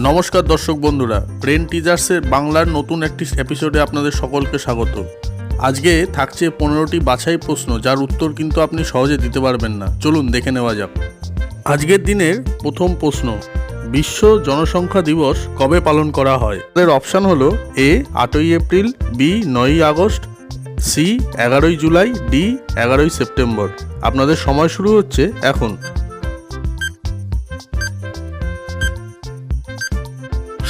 নমস্কার দর্শক বন্ধুরা, ব্রেন টিজার্সের বাংলার নতুন একটি এপিসোডে আপনাদের সকলকে স্বাগত। আজকে থাকছে 15টি বাছাই প্রশ্ন, যার উত্তর কিন্তু আপনি সহজে দিতে পারবেন না। চলুন দেখে নেওয়া যাক। আজকের দিনের প্রথম প্রশ্ন, বিশ্ব জনসংখ্যা দিবস কবে পালন করা হয়? এর অপশান হলো এ 8ই এপ্রিল, বি 9ই আগস্ট, সি 11ই জুলাই, ডি 11ই সেপ্টেম্বর। আপনাদের সময় শুরু হচ্ছে এখন।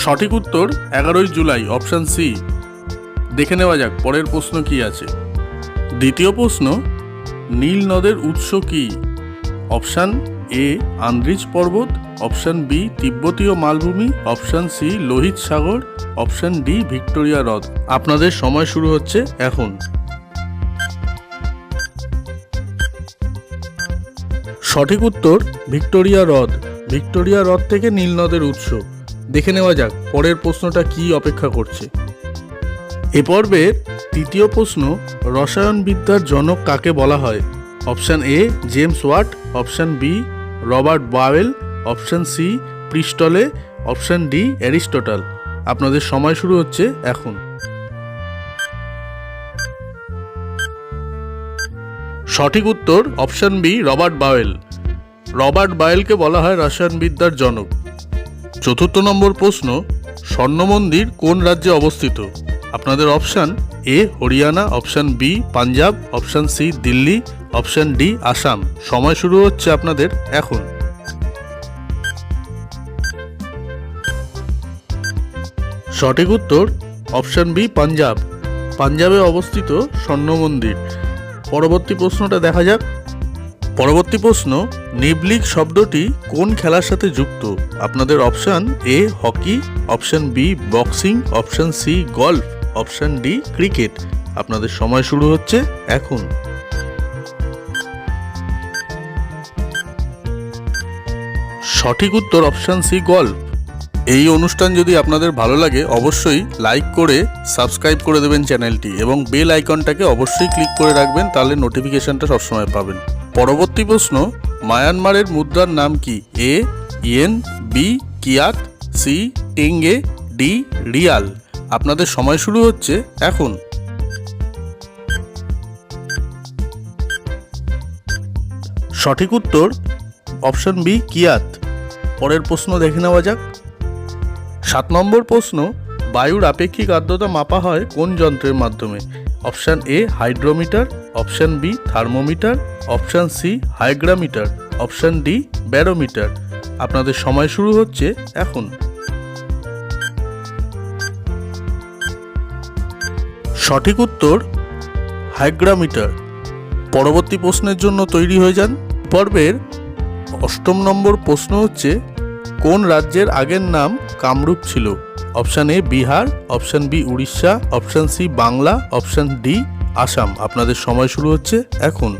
সঠিক উত্তর 11ই জুলাই, অপশান সি। দেখে নেওয়া যাক পরের প্রশ্ন কি আছে। দ্বিতীয় প্রশ্ন, নীল নদের উৎস কি? অপশান এ আন্দ্রিজ পর্বত, অপশান বি তিব্বতীয় মালভূমি, অপশান সি লোহিত সাগর, অপশান ডি ভিক্টোরিয়া হ্রদ। আপনাদের সময় শুরু হচ্ছে এখন। সঠিক উত্তর ভিক্টোরিয়া হ্রদ। ভিক্টোরিয়া হ্রদ থেকে নীল নদের উৎস। দেখে নেওয়া যাক পরের প্রশ্নটা কি অপেক্ষা করছে। এ পর্বের তৃতীয় প্রশ্ন, রসায়নবিদ্যার জনক কাকে বলা হয়? Option A James Watt, option B Robert Boyle, option C Priestley, option D Aristotle. আপনাদের সময় শুরু হচ্ছে এখন। সঠিক উত্তর option B Robert Boyle. Robert বাওয়েলকে বলা হয় রসায়নবিদ্যার জনক। চতুর্থ নম্বর প্রশ্ন, স্বর্ণ মন্দির কোন রাজ্যে অবস্থিত? আপনাদের option A Haryana, option B Punjab, option C Delhi, option D Assam. সময় শুরু হচ্ছে আপনাদের এখন। সঠিক উত্তর অপশান বি পাঞ্জাব। পাঞ্জাবে অবস্থিত স্বর্ণ মন্দির। পরবর্তী প্রশ্নটা দেখা যাক। পরবর্তী প্রশ্ন, নিবলিগ শব্দটি কোন খেলার সাথে যুক্ত? আপনাদের option A hockey, option B boxing, option C golf, option D cricket. আপনাদের সময় শুরু হচ্ছে এখন। সঠিক উত্তর অপশান সি গলফ। এই অনুষ্ঠান যদি আপনাদের ভালো লাগে অবশ্যই লাইক করে সাবস্ক্রাইব করে দেবেন চ্যানেলটি এবং বেল আইকনটাকে অবশ্যই ক্লিক করে রাখবেন, তাহলে নোটিফিকেশনটা সবসময় পাবেন। পরবর্তী প্রশ্ন, মায়ানমারের মুদ্রার নাম কি? এ yen, B kyat, C টেঙ্গে, D Real. আপনাদের সময় শুরু হচ্ছে এখন। সঠিক উত্তর অপশন বি কিয়াত। পরের প্রশ্ন দেখে নেওয়া যাক। 7 নম্বর প্রশ্ন, বায়ুর আপেক্ষিক আর্দ্রতা মাপা হয় কোন যন্ত্রের মাধ্যমে? Option A hydrometer, option B thermometer, option C hygrometer, option D barometer. আপনাদের সময় শুরু হচ্ছে এখন। সঠিক উত্তর হাইগ্রামিটার। পরবর্তী প্রশ্নের জন্য তৈরি হয়ে যান। পর্বের 8 নম্বর প্রশ্ন হচ্ছে, কোন রাজ্যের আগের নাম কামরূপ ছিল? Option A Bihar, option B Orissa, option C Bangla, option D Assam. আপনাদের সময় শুরু হচ্ছে এখন।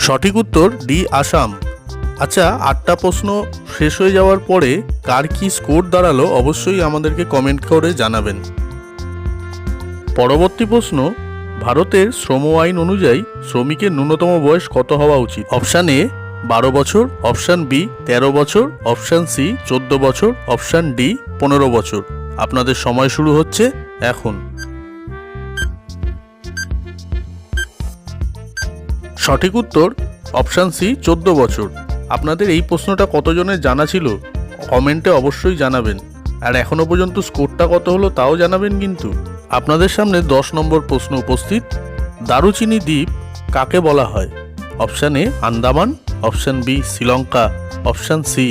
সঠিক উত্তর ডি আসাম। আচ্ছা, 8টা প্রশ্ন শেষ হয়ে যাওয়ার পরে কার কি স্কোর দাঁড়ালো অবশ্যই আমাদেরকে কমেন্ট করে জানাবেন। পরবর্তী প্রশ্ন, ভারতের শ্রম আইন অনুযায়ী শ্রমিকের ন্যূনতম বয়স কত হওয়া উচিত? অপশান এ 12 বছর, অপশান বি 13 বছর, অপশান সি 14 বছর, অপশান ডি 15 বছর। আপনাদের সময় শুরু হচ্ছে এখন। সঠিক উত্তর অপশান সি 14 বছর। আপনাদের এই প্রশ্নটা কতজনের জানা ছিল কমেন্টে অবশ্যই জানাবেন, আর এখনো পর্যন্ত স্কোরটা কত হলো তাও জানাবেন কিন্তু। আপনাদের সামনে 10 নম্বর প্রশ্ন উপস্থিত। দারুচিনি দ্বীপ কাকে বলা হয়? Option A Andaman, option B Sri Lanka, option C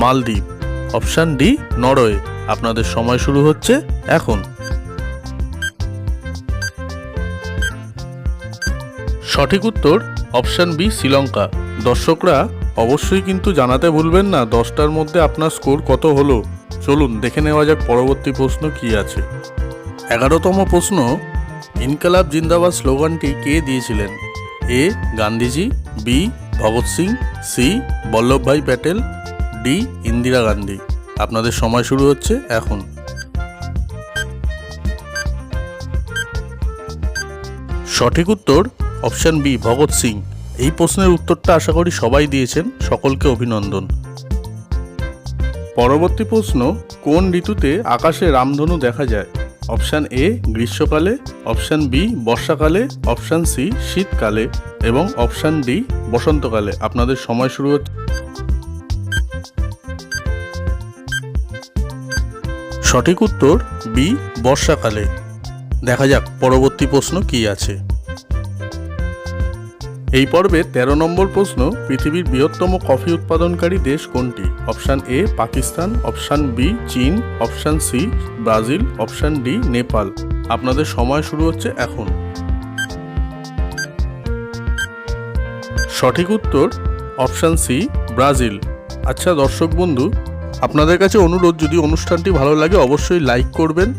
মালদ্বীপ, অপশান ডি নরওয়ে। আপনাদের সময় শুরু হচ্ছে এখন। সঠিক উত্তর অপশান বি শ্রীলঙ্কা। দর্শকরা অবশ্যই কিন্তু জানাতে ভুলবেন না 10টার মধ্যে আপনার স্কোর কত হলো। চলুন দেখে নেওয়া যাক পরবর্তী প্রশ্ন কি আছে। 11তম প্রশ্ন, ইনকালাব জিন্দাবাদ স্লোগানটি কে দিয়েছিলেন? A Gandhiji, B Bhagat Singh, C Vallabhbhai Patel, D Indira Gandhi. আপনাদের সময় শুরু হচ্ছে এখন। সঠিক উত্তর অপশান বি ভগৎ সিং। এই প্রশ্নের উত্তরটা আশা করি সবাই দিয়েছেন, সকলকে অভিনন্দন। পরবর্তী প্রশ্ন, কোন ঋতুতে আকাশে রামধনু দেখা যায়? অপশান এ গ্রীষ্মকালে, অপশান বি বর্ষাকালে, অপশান সি শীতকালে এবং অপশান ডি বসন্তকালে। আপনাদের সময় শুরু হচ্ছে। সঠিক উত্তর বি বর্ষাকালে। দেখা যাক পরবর্তী প্রশ্ন কি আছে। এই পর্বে 13 নম্বর প্রশ্ন, পৃথিবীর বৃহত্তম কফি উৎপাদনকারী দেশ কোনটি? Option A Pakistan, option B চীন, option C Brazil, option D Nepal. আপনাদের সময় শুরু হচ্ছে এখন। সঠিক উত্তর অপশান সি ব্রাজিল। আচ্ছা দর্শক বন্ধু, আপনাদের কাছে অনুরোধ, যদি অনুষ্ঠানটি ভালো লাগে অবশ্যই লাইক করবেন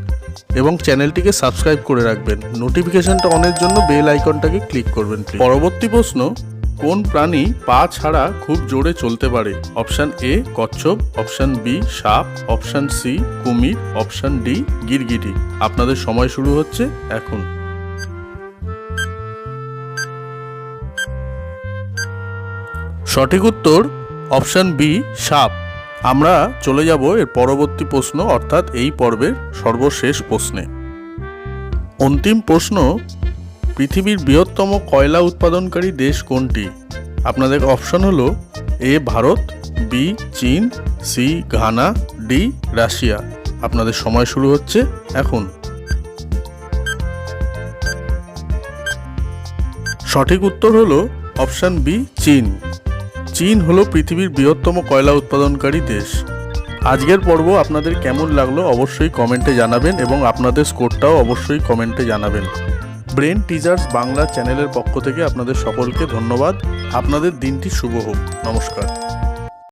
এবং চ্যানেলটিকে সাবস্ক্রাইব করে রাখবেন। নোটিফিকেশনটা অনের জন্য বেল আইকনটাকে ক্লিক করবেন। পরবর্তী প্রশ্ন, কোন প্রাণী পা ছাড়া খুব জোরে চলতে পারে? অপশান এ কচ্ছপ, অপশান বি সাপ, অপশান সি কুমির, অপশান ডি গিরগিটি। আপনাদের সময় শুরু হচ্ছে এখন। সঠিক উত্তর অপশান বি সাপ। আমরা চলে যাব এর পরবর্তী প্রশ্ন, অর্থাৎ এই পর্বের সর্বশেষ প্রশ্নে। অন্তিম প্রশ্ন, পৃথিবীর বৃহত্তম কয়লা উৎপাদনকারী দেশ কোনটি? আপনাদের অপশন হলো এ ভারত, বি চীন, সি ঘানা, ডি রাশিয়া। আপনাদের সময় শুরু হচ্ছে এখন। সঠিক উত্তর হলো অপশান বি চীন। চীন হলো পৃথিবীর বৃহত্তম কয়লা উৎপাদনকারী দেশ। আজকের পর্ব আপনাদের কেমন লাগলো অবশ্যই কমেন্টে জানাবেন এবং আপনাদের স্কোরটাও অবশ্যই কমেন্টে জানাবেন। ব্রেন টিচার্স বাংলা চ্যানেলের পক্ষ থেকে আপনাদের সকলকে ধন্যবাদ। আপনাদের দিনটি শুভ হোক। নমস্কার।